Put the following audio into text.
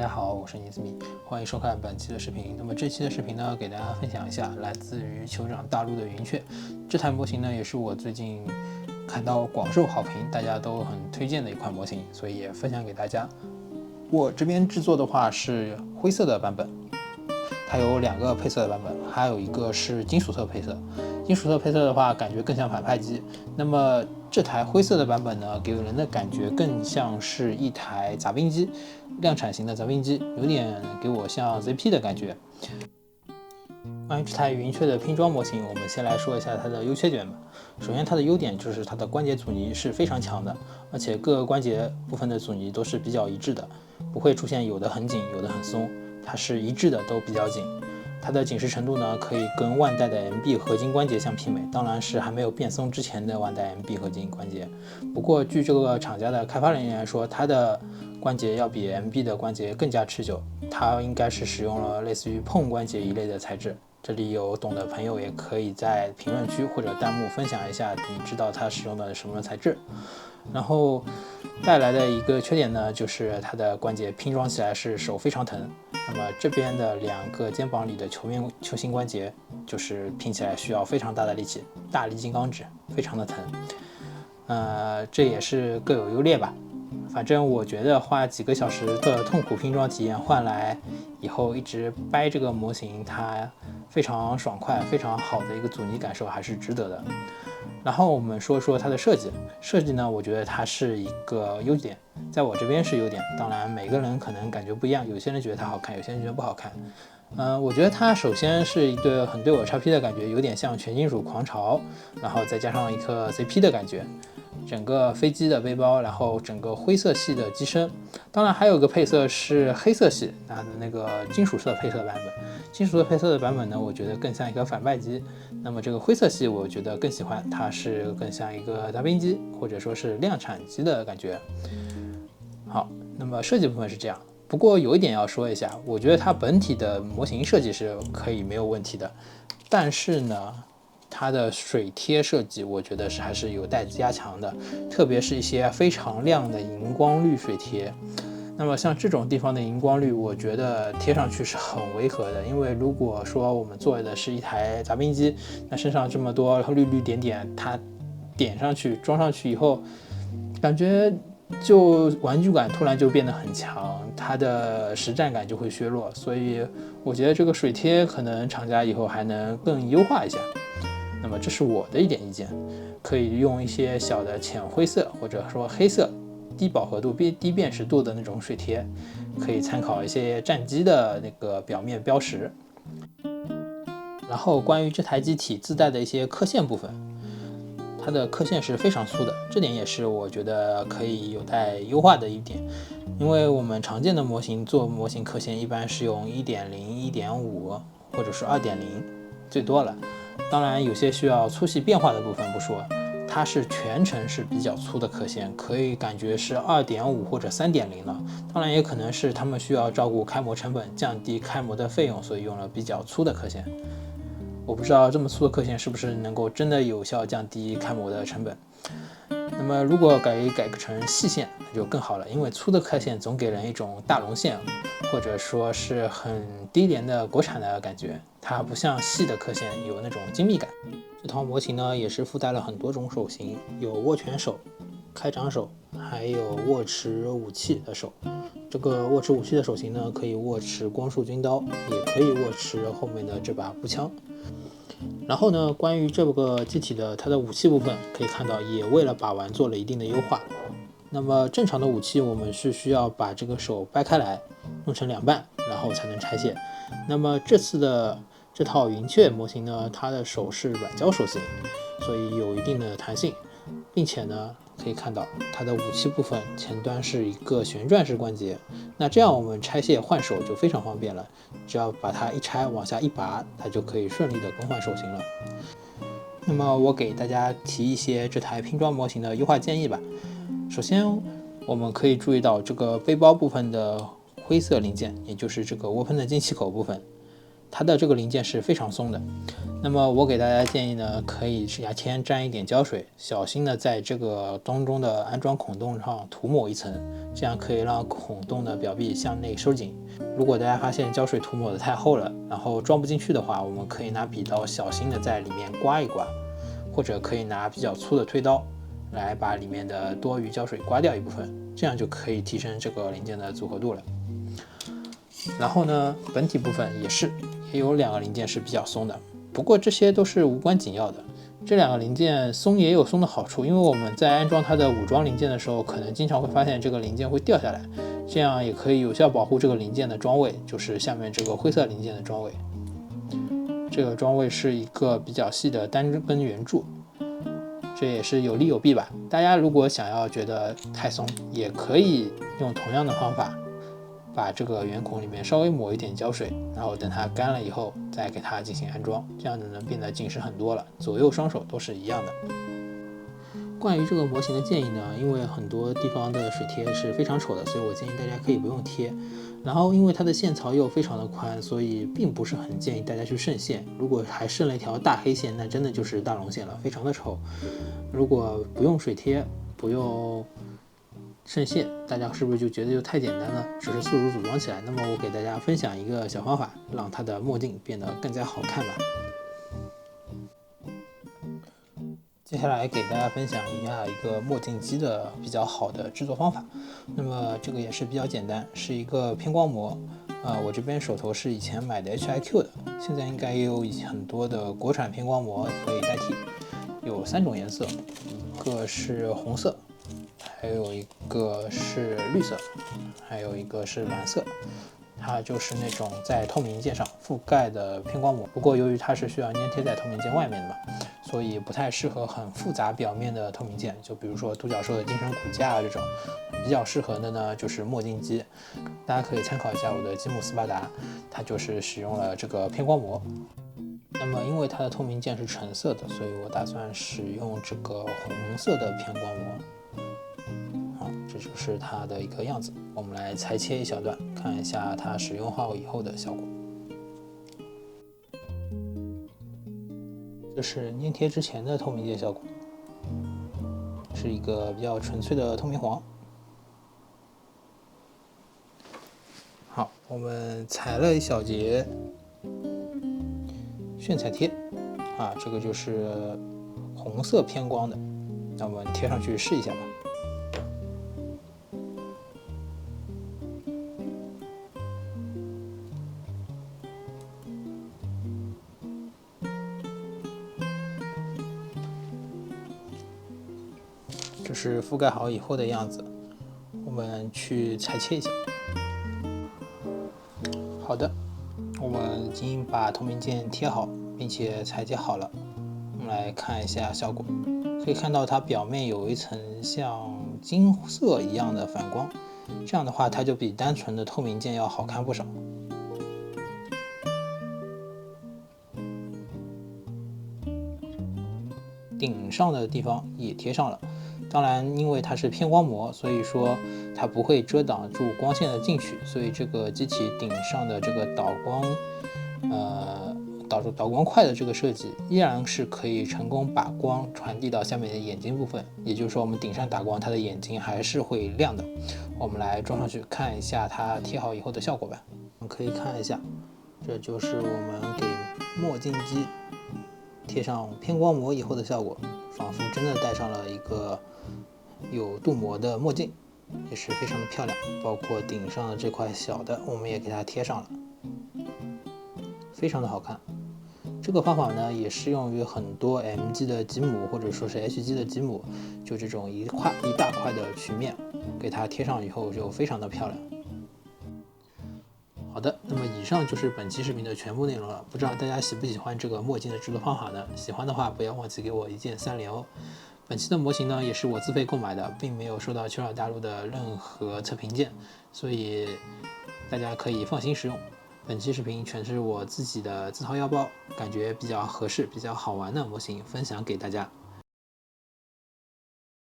家好，我是尼斯米，欢迎收看本期的视频。那么这期的视频呢，给大家分享一下来自于酋长大陆的云雀这台模型呢，也是我最近看到广受好评，大家都很推荐的一款模型，所以也分享给大家。我这边制作的话是灰色的版本，它有2个配色的版本，还有一个是金属色配色。金属色配色的话，感觉更像反派机。那么这台灰色的版本呢，给人的感觉更像是一台杂兵机，量产型的杂兵机，有点给我像 ZP 的感觉。关于这台云雀的拼装模型，我们先来说一下它的优缺点吧。首先，它的优点就是它的关节阻尼是非常强的，而且各个关节部分的阻尼都是比较一致的，不会出现有的很紧，有的很松，它是一致的，都比较紧。它的紧实程度呢，可以跟万代的 MB 合金关节相媲美，当然是还没有变松之前的万代 MB 合金关节。不过，据这个厂家的开发人员说，它的关节要比 MB 的关节更加持久，它应该是使用了类似于碰关节一类的材质。这里有懂的朋友也可以在评论区或者弹幕分享一下，你知道它使用的什么材质。然后带来的一个缺点呢，就是它的关节拼装起来是手非常疼。那么这边的2个肩膀里的球形关节，就是拼起来需要非常大的力气，大力金刚指，非常的疼。这也是各有优劣吧。反正我觉得花几个小时的痛苦拼装体验换来以后一直掰这个模型，它非常爽快、非常好的一个阻尼感受还是值得的。然后我们说说它的设计呢，我觉得它是一个优点，在我这边是优点，当然每个人可能感觉不一样，有些人觉得它好看，有些人觉得不好看。我觉得它首先是一对很对我 XP 的感觉，有点像全金属狂潮，然后再加上一颗 CP 的感觉。整个飞机的背包，然后整个灰色系的机身，当然还有一个配色是黑色系，它的那个金属色配色版本。金属色配色的版本呢，我觉得更像一个反派机。那么这个灰色系，我觉得更喜欢，它是更像一个杂兵机，或者说是量产机的感觉。好，那么设计部分是这样。不过有一点要说一下，我觉得它本体的模型设计是可以没有问题的，但是呢，它的水贴设计，我觉得还是有待加强的，特别是一些非常亮的荧光绿水贴。那么像这种地方的荧光绿，我觉得贴上去是很违和的，因为如果说我们做的是一台杂兵机，那身上这么多绿绿点点，它点上去装上去以后，感觉就玩具感突然就变得很强，它的实战感就会削弱，所以我觉得这个水贴可能厂家以后还能更优化一下。那么这是我的一点意见，可以用一些小的浅灰色或者说黑色、低饱和度、低辨识度的那种水贴，可以参考一些战机的那个表面标识。然后关于这台机体自带的一些刻线部分，它的刻线是非常粗的，这点也是我觉得可以有待优化的一点。因为我们常见的模型做模型刻线一般是用 1.0、1.5 或者是 2.0 最多了。当然有些需要粗细变化的部分不说，它是全程是比较粗的刻线，可以感觉是 2.5 或者 3.0 了。当然也可能是他们需要照顾开模成本，降低开模的费用，所以用了比较粗的刻线。我不知道这么粗的刻线是不是能够真的有效降低开模的成本。那么如果改成细线那就更好了，因为粗的刻线总给人一种大龙线或者说是很低廉的国产的感觉，它不像细的刻线有那种精密感。这套模型呢也是附带了很多种手型，有握拳手、开掌手，还有握持武器的手。这个握持武器的手型呢，可以握持光束军刀，也可以握持后面的这把步枪。然后呢，关于这个机体的它的武器部分，可以看到也为了把玩做了一定的优化。那么正常的武器，我们是需要把这个手掰开来，弄成2半，然后才能拆卸。那么这次的这套云雀模型呢，它的手是软胶手型，所以有一定的弹性，并且呢，可以看到它的武器部分前端是一个旋转式关节，那这样我们拆卸换手就非常方便了，只要把它一拆往下一拔，它就可以顺利的更换手型了。那么我给大家提一些这台拼装模型的优化建议吧。首先我们可以注意到这个背包部分的灰色零件，也就是这个涡喷的进气口部分，它的这个零件是非常松的。那么我给大家建议呢，可以先沾一点胶水，小心的在这个当中的安装孔洞上涂抹一层，这样可以让孔洞的表壁向内收紧。如果大家发现胶水涂抹的太厚了，然后装不进去的话，我们可以拿笔刀小心的在里面刮一刮，或者可以拿比较粗的推刀来把里面的多余胶水刮掉一部分，这样就可以提升这个零件的组合度了。然后呢，本体部分也有2个零件是比较松的，不过这些都是无关紧要的。这2个零件松也有松的好处，因为我们在安装它的武装零件的时候，可能经常会发现这个零件会掉下来，这样也可以有效保护这个零件的装位，就是下面这个灰色零件的装位。这个装位是一个比较细的单根圆柱，这也是有利有弊吧。大家如果想要觉得太松，也可以用同样的方法，把这个圆孔里面稍微抹一点胶水，然后等它干了以后再给它进行安装，这样子能变得紧实很多了，左右双手都是一样的。关于这个模型的建议呢，因为很多地方的水贴是非常丑的，所以我建议大家可以不用贴。然后因为它的线槽又非常的宽，所以并不是很建议大家去渗线。如果还渗了一条大黑线，那真的就是大龙线了，非常的丑。如果不用水贴，不用渗线，大家是不是就觉得就太简单了，只是速度组装起来？那么我给大家分享一个小方法，让它的墨镜变得更加好看吧。接下来给大家分享一下一个墨镜机的比较好的制作方法。那么这个也是比较简单，是一个偏光膜。我这边手头是以前买的 HIQ 的，现在应该也有很多的国产偏光膜可以代替。有3种颜色，一个是红色，还有一个是绿色，还有一个是蓝色。它就是那种在透明件上覆盖的偏光膜，不过由于它是需要粘贴在透明件外面的嘛，所以不太适合很复杂表面的透明件，就比如说独角兽的精神骨架这种。比较适合的呢就是墨镜机，大家可以参考一下我的吉姆斯巴达，它就是使用了这个偏光膜。那么因为它的透明件是橙色的，所以我打算使用这个红色的偏光膜。这就是它的一个样子，我们来裁切一小段，看一下它使用好以后的效果。这是粘贴之前的透明件效果，是一个比较纯粹的透明黄。好，我们裁了一小节炫彩贴，这个就是红色偏光的，那我们贴上去试一下吧。这是覆盖好以后的样子，我们去裁切一下。好的，我们已经把透明件贴好，并且裁切好了。我们来看一下效果，可以看到它表面有一层像金色一样的反光，这样的话它就比单纯的透明件要好看不少。顶上的地方也贴上了，当然因为它是偏光膜，所以说它不会遮挡住光线的进去，所以这个机体顶上的这个导光块的这个设计依然是可以成功把光传递到下面的眼睛部分，也就是说我们顶上打光，它的眼睛还是会亮的。我们来装上去看一下它贴好以后的效果吧。我们可以看一下，这就是我们给墨镜机贴上偏光膜以后的效果，仿佛真的戴上了一个有镀膜的墨镜，也是非常的漂亮。包括顶上的这块小的，我们也给它贴上了，非常的好看。这个方法呢，也适用于很多 MG 的吉姆或者说是 HG 的吉姆，就这种一大块的曲面，给它贴上以后就非常的漂亮。好的，那么以上就是本期视频的全部内容了。不知道大家喜不喜欢这个墨镜的制作方法呢？喜欢的话，不要忘记给我一键3连哦。本期的模型呢，也是我自费购买的，并没有收到丘尔大陆的任何测评件，所以大家可以放心使用。本期视频全是我自己的自掏腰包，感觉比较合适、比较好玩的模型分享给大家。